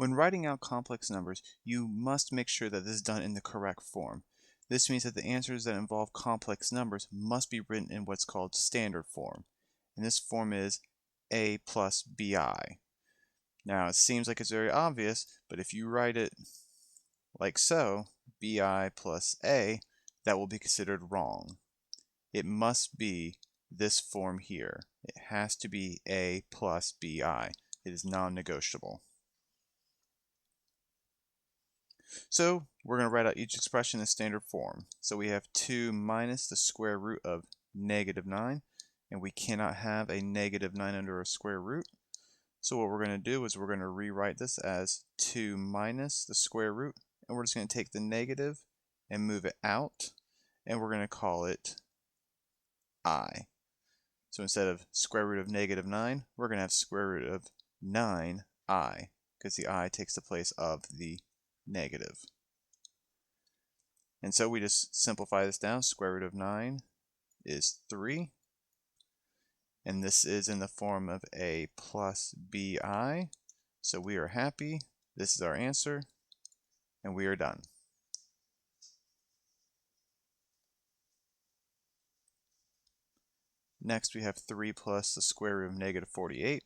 When writing out complex numbers, you must make sure that this is done in the correct form. This means that the answers that involve complex numbers must be written in what's called standard form. And this form is a plus bi. Now, it seems like it's very obvious, but if you write it like so, bi plus a, that will be considered wrong. It must be this form here. It has to be a plus bi. It is non-negotiable. So we're going to write out each expression in standard form. So we have 2 minus the square root of negative 9, and we cannot have a negative 9 under a square root. So what we're going to do is we're going to rewrite this as 2 minus the square root, and we're just going to take the negative and move it out, and we're going to call it I. So instead of square root of negative 9, we're going to have square root of 9i, because the I takes the place of the negative. And so we just simplify this down. Square root of 9 is 3. And this is in the form of a plus bi. So we are happy. This is our answer. And we are done. Next, we have 3 plus the square root of negative 48.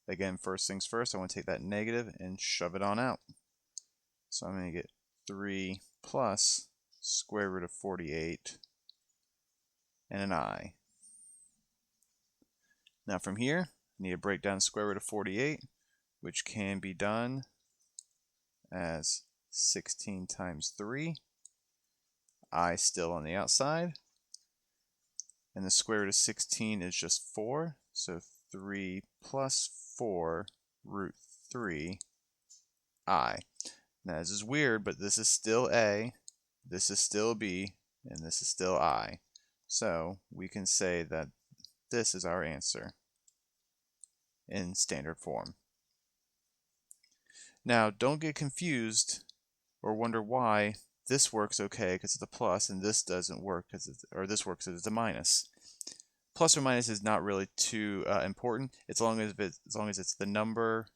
Again, first things first, I want to take that negative and shove it on out. So I'm going to get 3 plus square root of 48 and an I. Now from here, I need to break down the square root of 48, which can be done as 16 times 3. I still on the outside. And the square root of 16 is just 4. So 3 plus 4 root 3 I. Now this is weird, but this is still A, this is still B, and this is still I. So we can say that this is our answer in standard form. Now don't get confused or wonder why this works okay because it's a plus and this doesn't work because this works because it's a minus. Plus or minus is not really too important as long as it's the number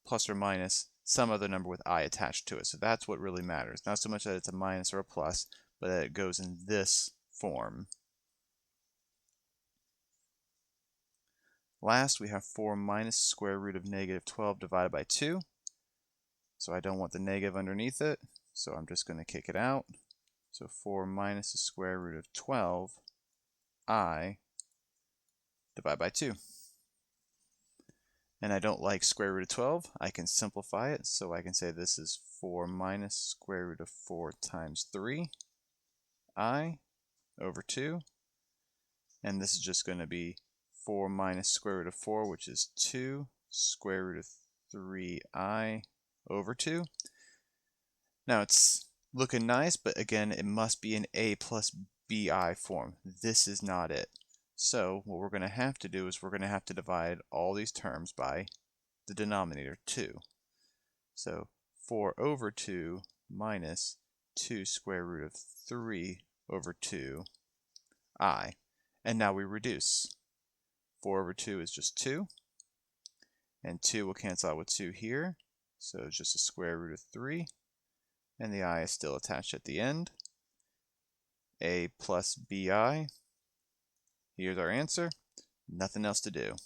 plus or minus some other number with I attached to it. So that's what really matters. Not so much that it's a minus or a plus, but that it goes in this form. Last, we have 4 minus square root of negative 12 divided by 2. So I don't want the negative underneath it, so I'm just going to kick it out. So 4 minus the square root of 12, I divide by 2. And I don't like square root of 12. I can simplify it, so I can say this is 4 minus square root of 4 times 3, I over 2. And this is just going to be 4 minus square root of 4, which is 2, square root of 3i over 2. Now it's looking nice, but again, it must be an a plus bi form. This is not it. So what we're going to have to do is we're going to have to divide all these terms by the denominator 2. So 4 over 2 minus 2 square root of 3 over 2i. And now we reduce. 4 over 2 is just 2. And 2 will cancel out with 2 here. So it's just a square root of 3. And the I is still attached at the end. A plus bi. Here's our answer. Nothing else to do.